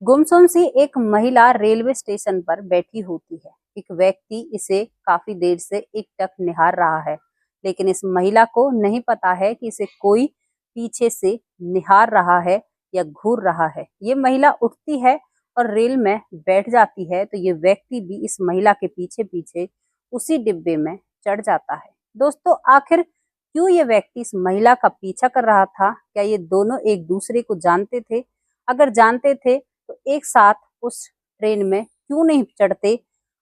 गुमसुम सी एक महिला रेलवे स्टेशन पर बैठी होती है। एक व्यक्ति इसे काफी देर से एकटक निहार रहा है, लेकिन इस महिला को नहीं पता है कि इसे कोई पीछे से निहार रहा है या घूर रहा है। ये महिला उठती है और रेल में बैठ जाती है, तो ये व्यक्ति भी इस महिला के पीछे पीछे उसी डिब्बे में चढ़ जाता है। दोस्तों, आखिर क्यों ये व्यक्ति इस महिला का पीछा कर रहा था? क्या ये दोनों एक दूसरे को जानते थे? अगर जानते थे तो एक साथ उस ट्रेन में क्यों नहीं चढ़ते,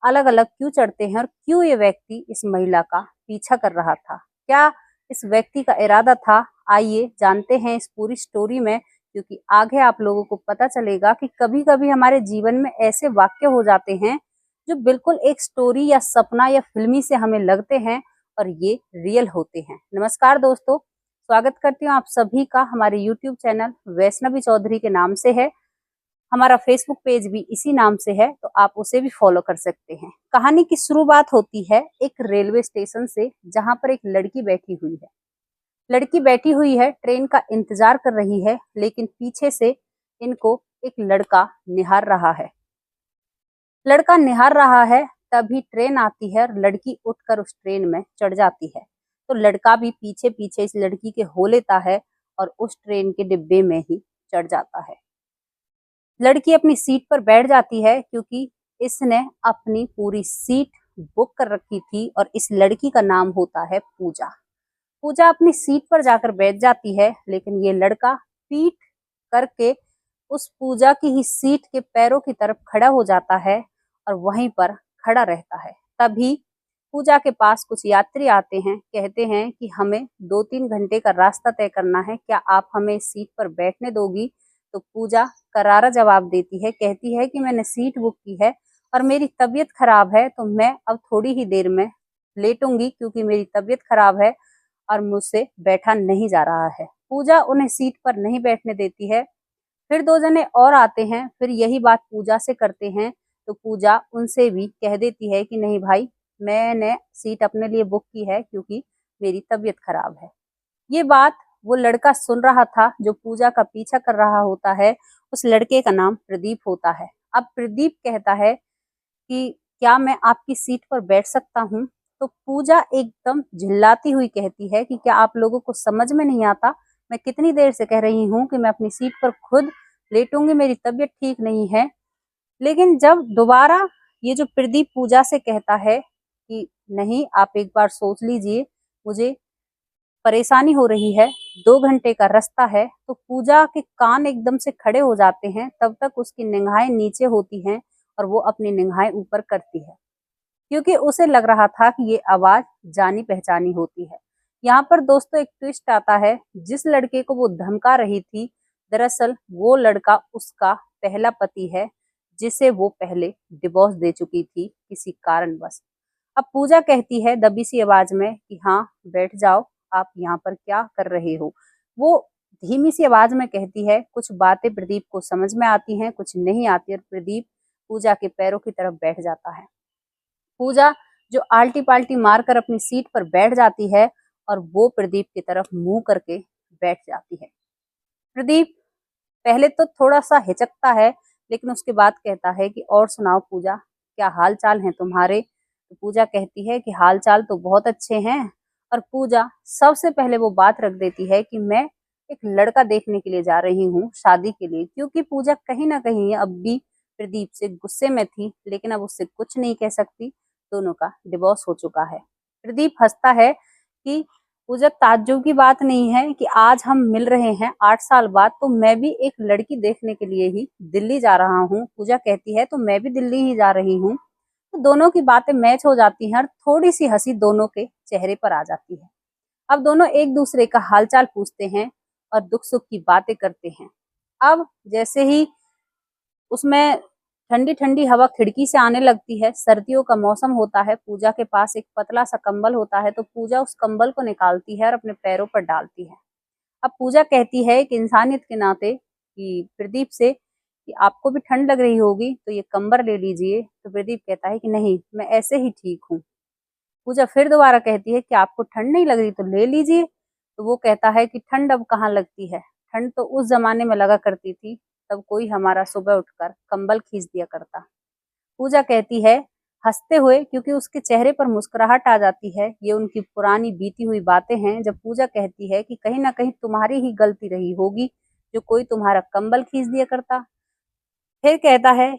अलग अलग क्यों चढ़ते हैं और क्यों ये व्यक्ति इस महिला का पीछा कर रहा था? क्या इस व्यक्ति का इरादा था? आइए जानते हैं इस पूरी स्टोरी में, क्योंकि आगे आप लोगों को पता चलेगा कि कभी कभी हमारे जीवन में ऐसे वाक्य हो जाते हैं जो बिल्कुल एक स्टोरी या सपना या फिल्मी से हमें लगते हैं और ये रियल होते हैं। नमस्कार दोस्तों, स्वागत करती हूँ आप सभी का हमारे यूट्यूब चैनल वैष्णवी चौधरी के नाम से है। हमारा फेसबुक पेज भी इसी नाम से है, तो आप उसे भी फॉलो कर सकते हैं। कहानी की शुरुआत होती है एक रेलवे स्टेशन से, जहां पर एक लड़की बैठी हुई है। लड़की बैठी हुई है, ट्रेन का इंतजार कर रही है, लेकिन पीछे से इनको एक लड़का निहार रहा है। लड़का निहार रहा है, तभी ट्रेन आती है और लड़की उठकर उस ट्रेन में चढ़ जाती है। तो लड़का भी पीछे पीछे इस लड़की के हो लेता है और उस ट्रेन के डिब्बे में ही चढ़ जाता है। लड़की अपनी सीट पर बैठ जाती है, क्योंकि इसने अपनी पूरी सीट बुक कर रखी थी और इस लड़की का नाम होता है पूजा। पूजा अपनी सीट पर जाकर बैठ जाती है, लेकिन ये लड़का पीठ करके उस पूजा की ही सीट के पैरों की तरफ खड़ा हो जाता है और वहीं पर खड़ा रहता है। तभी पूजा के पास कुछ यात्री आते हैं, कहते हैं कि हमें 2-3 घंटे का रास्ता तय करना है, क्या आप हमें इस सीट पर बैठने दोगी? तो पूजा करारा जवाब देती है, कहती है कि मैंने सीट बुक की है और मेरी तबीयत खराब है, तो मैं अब थोड़ी ही देर में लेटूंगी, क्योंकि मेरी तबीयत खराब है और मुझसे बैठा नहीं जा रहा है। पूजा उन्हें सीट पर नहीं बैठने देती है। फिर 2 जने और आते हैं, फिर यही बात पूजा से करते हैं, तो पूजा उनसे भी कह देती है कि नहीं भाई, मैंने सीट अपने लिए बुक की है, क्योंकि मेरी तबीयत खराब है। ये बात वो लड़का सुन रहा था जो पूजा का पीछा कर रहा होता है। उस लड़के का नाम प्रदीप होता है। अब प्रदीप कहता है कि क्या मैं आपकी सीट पर बैठ सकता हूँ? तो पूजा एकदम झिल्लाती हुई कहती है कि क्या आप लोगों को समझ में नहीं आता? मैं कितनी देर से कह रही हूँ कि मैं अपनी सीट पर खुद लेटूंगी, मेरी तबीयत ठीक नहीं है। लेकिन जब दोबारा ये जो प्रदीप पूजा से कहता है कि नहीं, आप एक बार सोच लीजिए, मुझे परेशानी हो रही है, 2 घंटे का रास्ता है, तो पूजा के कान एकदम से खड़े हो जाते हैं। तब तक उसकी निगाहें नीचे होती हैं और वो अपनी निगाहें ऊपर करती है, क्योंकि उसे लग रहा था कि ये आवाज जानी पहचानी होती है। यहाँ पर दोस्तों एक ट्विस्ट आता है। जिस लड़के को वो धमका रही थी, दरअसल वो लड़का उसका पहला पति है, जिसे वो पहले डिवोर्स दे चुकी थी किसी कारणवश। अब पूजा कहती है दबी सी आवाज में कि हाँ, बैठ जाओ, आप यहाँ पर क्या कर रहे हो? वो धीमी सी आवाज में कहती है। कुछ बातें प्रदीप को समझ में आती हैं, कुछ नहीं आती, और प्रदीप पूजा के पैरों की तरफ बैठ जाता है। पूजा जो आल्टी पाल्टी मारकर अपनी सीट पर बैठ जाती है और वो प्रदीप की तरफ मुंह करके बैठ जाती है। प्रदीप पहले तो थोड़ा सा हिचकता है, लेकिन उसके बाद कहता है कि और सुनाओ पूजा, क्या हाल चाल हैं तुम्हारे? तो पूजा कहती है कि हाल चाल तो बहुत अच्छे हैं। और पूजा सबसे पहले वो बात रख देती है कि मैं एक लड़का देखने के लिए जा रही हूँ शादी के लिए, क्योंकि पूजा कहीं ना कहीं अब भी प्रदीप से गुस्से में थी, लेकिन अब उससे कुछ नहीं कह सकती। दोनों का डिवोर्स हो चुका है। प्रदीप हंसता है कि पूजा, ताज्जुब की बात नहीं है कि आज हम मिल रहे हैं 8 साल बाद, तो मैं भी एक लड़की देखने के लिए ही दिल्ली जा रहा हूँ। पूजा कहती है तो मैं भी दिल्ली ही जा रही हूँ। तो दोनों की बातें मैच हो जाती हैं और थोड़ी सी हंसी दोनों के चेहरे पर आ जाती है। अब दोनों एक दूसरे का हालचाल पूछते हैं और दुख सुख की बातें करते हैं। अब जैसे ही उसमें ठंडी ठंडी हवा खिड़की से आने लगती है, सर्दियों का मौसम होता है, पूजा के पास एक पतला सा कंबल होता है, तो पूजा उस कंबल को निकालती है और अपने पैरों पर डालती है। अब पूजा कहती है कि इंसानियत के नाते कि प्रदीप से कि आपको भी ठंड लग रही होगी, तो ये कंबल ले लीजिए। तो प्रदीप कहता है कि नहीं, मैं ऐसे ही ठीक हूँ। पूजा फिर दोबारा कहती है कि आपको ठंड नहीं लग रही तो ले लीजिए। तो वो कहता है कि ठंड अब कहाँ लगती है, ठंड तो उस जमाने में लगा करती थी, तब कोई हमारा सुबह उठकर कंबल खींच दिया करता। पूजा कहती है हंसते हुए, क्योंकि उसके चेहरे पर मुस्कुराहट आ जाती है। ये उनकी पुरानी बीती हुई बातें हैं, जब पूजा कहती है कि कहीं ना कहीं तुम्हारी ही गलती रही होगी जो कोई तुम्हारा कंबल खींच दिया करता। फिर कहता है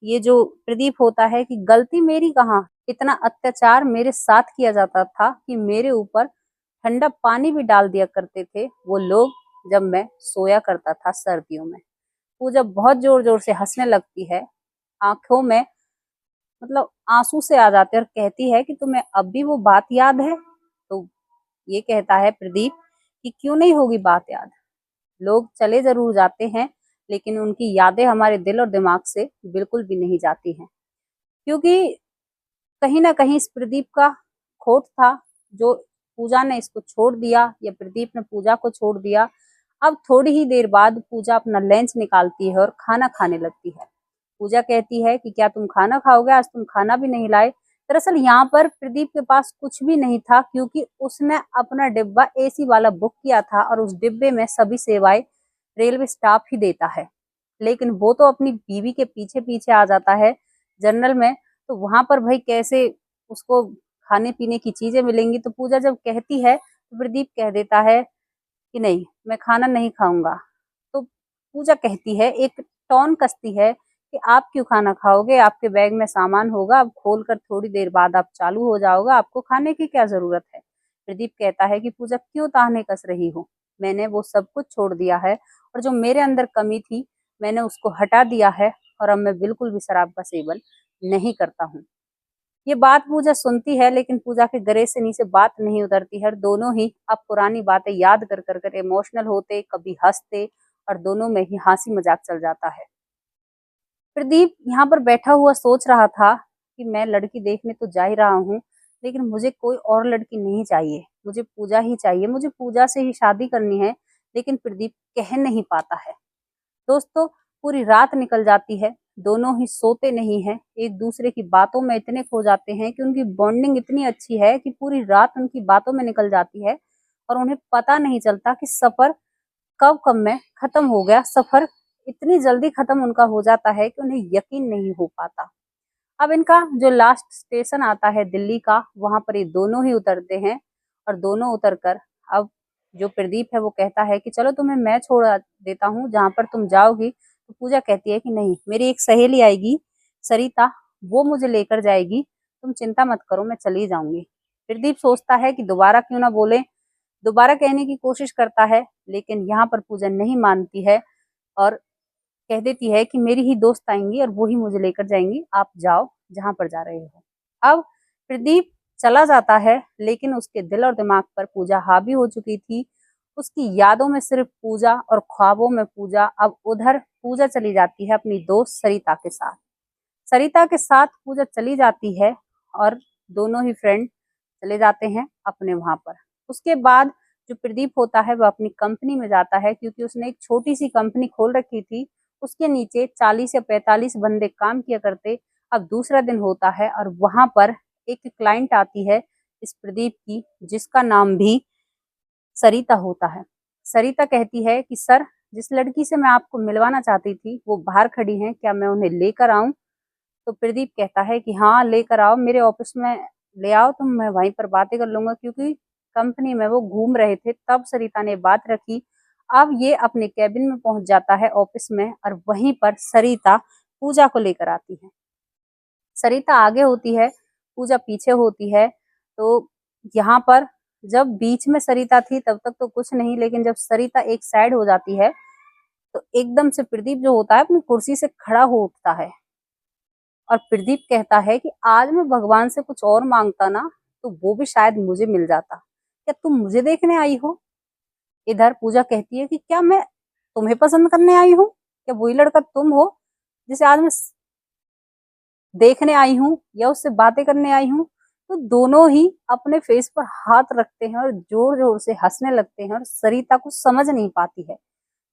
ये जो प्रदीप होता है कि गलती मेरी कहाँ, इतना अत्याचार मेरे साथ किया जाता था कि मेरे ऊपर ठंडा पानी भी डाल दिया करते थे वो लोग जब मैं सोया करता था सर्दियों में। पूजा बहुत जोर जोर से हंसने लगती है, आंखों में मतलब आंसू से आ जाते हैं, और कहती है कि तुम्हें अब भी वो बात याद है। तो ये कहता है प्रदीप कि क्यों नहीं होगी बात याद, लोग चले जरूर जाते हैं लेकिन उनकी यादें हमारे दिल और दिमाग से बिल्कुल भी नहीं जाती हैं, क्योंकि कहीं ना कहीं इस प्रदीप का खोट था, जो पूजा ने इसको छोड़ दिया या प्रदीप ने पूजा को छोड़ दिया। अब थोड़ी ही देर बाद पूजा अपना लंच निकालती है और खाना खाने लगती है। पूजा कहती है कि क्या तुम खाना खाओगे, आज तुम खाना भी नहीं लाए। दरअसल यहाँ पर प्रदीप के पास कुछ भी नहीं था, क्योंकि उसने अपना डिब्बा एसी वाला बुक किया था और उस डिब्बे में सभी सेवाएं रेलवे स्टाफ ही देता है। लेकिन वो तो अपनी बीवी के पीछे पीछे आ जाता है जनरल में, तो वहां पर भाई कैसे उसको खाने पीने की चीजें मिलेंगी। तो पूजा जब कहती है तो प्रदीप कह देता है कि नहीं, मैं खाना नहीं खाऊंगा। तो पूजा कहती है, एक टोन कसती है कि आप क्यों खाना खाओगे, आपके बैग में सामान होगा, अब खोल कर थोड़ी देर बाद आप चालू हो जाओगे, आपको खाने की क्या जरूरत है। प्रदीप कहता है कि पूजा क्यों ताहने कस रही हो, मैंने वो सब कुछ छोड़ दिया है और जो मेरे अंदर कमी थी मैंने उसको हटा दिया है, और अब मैं बिल्कुल भी शराब का सेवन नहीं करता हूँ। ये बात पूजा सुनती है लेकिन पूजा के गले से नीचे बात नहीं उतरती है, और दोनों ही अब पुरानी बातें याद कर कर कर इमोशनल होते, कभी हंसते, और दोनों में ही हंसी मजाक चल जाता है। प्रदीप यहाँ पर बैठा हुआ सोच रहा था कि मैं लड़की देखने तो जा ही रहा हूँ, लेकिन मुझे कोई और लड़की नहीं चाहिए, मुझे पूजा ही चाहिए, मुझे पूजा से ही शादी करनी है। लेकिन प्रदीप कह नहीं पाता है। दोस्तों, पूरी रात निकल जाती है, दोनों ही सोते नहीं हैं, एक दूसरे की बातों में इतने खो जाते हैं कि उनकी बॉन्डिंग इतनी अच्छी है कि पूरी रात उनकी बातों में निकल जाती है और उन्हें पता नहीं चलता कि सफर कब कब में खत्म हो गया। सफर इतनी जल्दी खत्म उनका हो जाता है कि उन्हें यकीन नहीं हो पाता। अब इनका जो लास्ट स्टेशन आता है दिल्ली का, वहां पर ये दोनों ही उतरते हैं, और दोनों उतरकर अब जो प्रदीप है वो कहता है कि चलो तुम्हें मैं छोड़ देता हूँ जहां पर तुम जाओगी। तो पूजा कहती है कि नहीं, मेरी एक सहेली आएगी सरिता, वो मुझे लेकर जाएगी, तुम चिंता मत करो, मैं चली जाऊंगी। प्रदीप सोचता है कि दोबारा क्यों ना बोले, दोबारा कहने की कोशिश करता है, लेकिन यहाँ पर पूजा नहीं मानती है और कह देती है कि मेरी ही दोस्त आएंगी और वो ही मुझे लेकर जाएंगी, आप जाओ जहां पर जा रहे हो। अब प्रदीप चला जाता है, लेकिन उसके दिल और दिमाग पर पूजा हावी हो चुकी थी। उसकी यादों में सिर्फ पूजा और ख्वाबों में पूजा। अब उधर पूजा चली जाती है अपनी दोस्त सरिता के साथ। सरिता के साथ पूजा चली जाती है और दोनों ही फ्रेंड चले जाते हैं अपने वहां पर। उसके बाद जो प्रदीप होता है वह अपनी कंपनी में जाता है, क्योंकि उसने एक छोटी सी कंपनी खोल रखी थी, उसके नीचे 40 या 45 बंदे काम किया करते। अब दूसरा दिन होता है और वहां पर एक क्लाइंट आती है इस प्रदीप की, जिसका नाम भी सरिता होता है। सरिता कहती है कि सर, जिस लड़की से मैं आपको मिलवाना चाहती थी वो बाहर खड़ी हैं, क्या मैं उन्हें लेकर आऊं। तो प्रदीप कहता है कि हाँ, लेकर आओ, मेरे ऑफिस में ले आओ, तो मैं वहीं पर बातें कर लूंगा, क्योंकि कंपनी में वो घूम रहे थे तब सरिता ने बात रखी। अब ये अपने कैबिन में पहुंच जाता है ऑफिस में, और वहीं पर सरिता पूजा को लेकर आती है। सरिता आगे होती है, पूजा पीछे होती है। तो यहाँ पर जब बीच में सरिता थी तब तक तो कुछ नहीं, लेकिन जब सरिता एक साइड हो जाती है तो एकदम से प्रदीप जो होता है अपनी कुर्सी से खड़ा हो उठता है, और प्रदीप कहता है कि आज मैं भगवान से कुछ और मांगता ना, तो वो भी शायद मुझे मिल जाता, क्या तुम मुझे देखने आई हो। इधर पूजा कहती है कि क्या मैं तुम्हें पसंद करने आई हूँ, क्या वही लड़का तुम हो जिसे आज मैं देखने आई हूँ या उससे बातें करने आई हूँ। तो दोनों ही अपने फेस पर हाथ रखते हैं और जोर जोर से हंसने लगते हैं, और सरिता को समझ नहीं पाती है।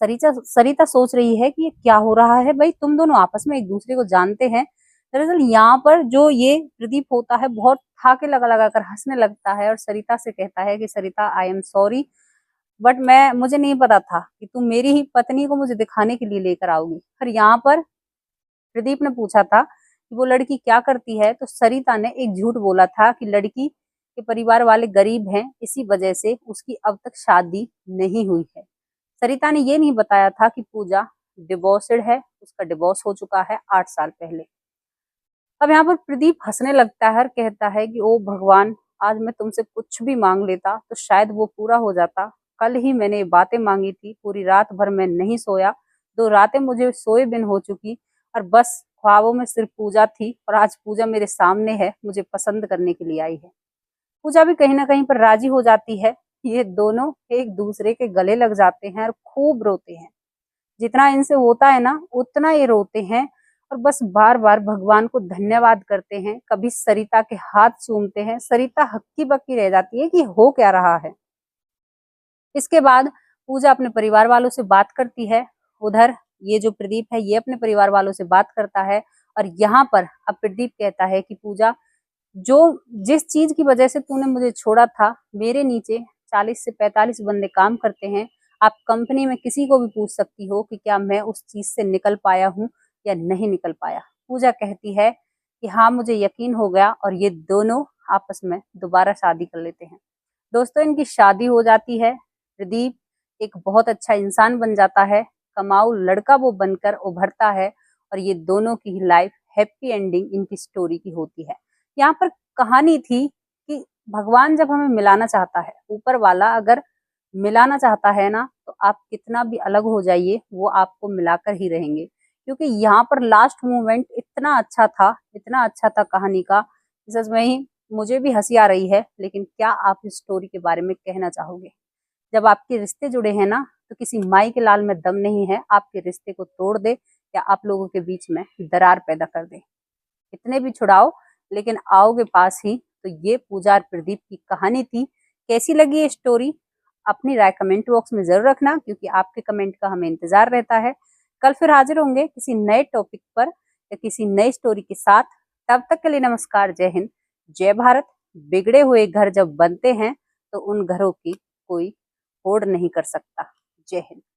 सरिता सरिता सोच रही है कि ये क्या हो रहा है, भाई तुम दोनों आपस में एक दूसरे को जानते हैं। दरअसल यहाँ पर जो ये प्रदीप होता है बहुत ठाके लगा लगा कर हंसने लगता है और सरिता से कहता है कि सरिता, आई एम सॉरी, बट मुझे नहीं पता था कि तुम मेरी ही पत्नी को मुझे दिखाने के लिए लेकर आओगी। पर यहाँ पर प्रदीप ने पूछा था कि वो लड़की क्या करती है, तो सरिता ने एक झूठ बोला था कि लड़की के परिवार वाले गरीब हैं, इसी वजह से उसकी अब तक शादी नहीं हुई है। सरिता ने ये नहीं बताया था कि पूजा डिवोर्स्ड है, उसका डिवोर्स हो चुका है 8 साल पहले। अब यहाँ पर प्रदीप हंसने लगता है और कहता है कि ओ भगवान, आज मैं तुमसे कुछ भी मांग लेता तो शायद वो पूरा हो जाता। कल ही मैंने ये बातें मांगी थी, पूरी रात भर मैं नहीं सोया, 2 रातें मुझे सोए बिन हो चुकी, और बस ख्वाबों में सिर्फ पूजा थी, और आज पूजा मेरे सामने है, मुझे पसंद करने के लिए आई है। पूजा भी कहीं ना कहीं पर राजी हो जाती है। ये दोनों एक दूसरे के गले लग जाते हैं और खूब रोते हैं। जितना इनसे होता है ना उतना ये रोते हैं, और बस बार बार भगवान को धन्यवाद करते हैं। कभी सरिता के हाथ चूमते हैं। सरिता हक्की बक्की रह जाती है कि हो क्या रहा है। इसके बाद पूजा अपने परिवार वालों से बात करती है। उधर ये जो प्रदीप है ये अपने परिवार वालों से बात करता है, और यहाँ पर अब प्रदीप कहता है कि पूजा, जो जिस चीज की वजह से तूने मुझे छोड़ा था, मेरे नीचे 40 से 45 बंदे काम करते हैं। आप कंपनी में किसी को भी पूछ सकती हो कि क्या मैं उस चीज से निकल पाया हूँ या नहीं निकल पाया। पूजा कहती है कि हाँ, मुझे यकीन हो गया, और ये दोनों आपस में दोबारा शादी कर लेते हैं। दोस्तों, इनकी शादी हो जाती है। प्रदीप एक बहुत अच्छा इंसान बन जाता है, कमाऊ लड़का वो बनकर उभरता है, और ये दोनों की ही लाइफ हैप्पी एंडिंग इनकी स्टोरी की होती है। यहाँ पर कहानी थी कि भगवान जब हमें मिलाना चाहता है, ऊपर वाला अगर मिलाना चाहता है ना, तो आप कितना भी अलग हो जाइए, वो आपको मिलाकर ही रहेंगे। क्योंकि यहाँ पर लास्ट मोमेंट इतना अच्छा था, इतना अच्छा था कहानी का, सच में ही मुझे भी हंसी आ रही है। लेकिन क्या आप इस स्टोरी के बारे में कहना चाहोगे? जब आपके रिश्ते जुड़े हैं ना, तो किसी माई के लाल में दम नहीं है आपके रिश्ते को तोड़ दे या आप लोगों के बीच में दरार पैदा कर दे। कितने भी छुड़ाओ, लेकिन आओगे पास ही। तो ये पूजा और प्रदीप की कहानी थी। कैसी लगी ये स्टोरी? अपनी राय कमेंट बॉक्स में जरूर रखना, क्योंकि आपके कमेंट का हमें इंतजार रहता है। कल फिर हाजिर होंगे किसी नए टॉपिक पर या किसी नई स्टोरी के साथ। तब तक के लिए नमस्कार, जय हिंद, जय भारत। बिगड़े हुए घर जब बनते हैं, तो उन घरों की कोई होड़ नहीं कर सकता। जय हिंद।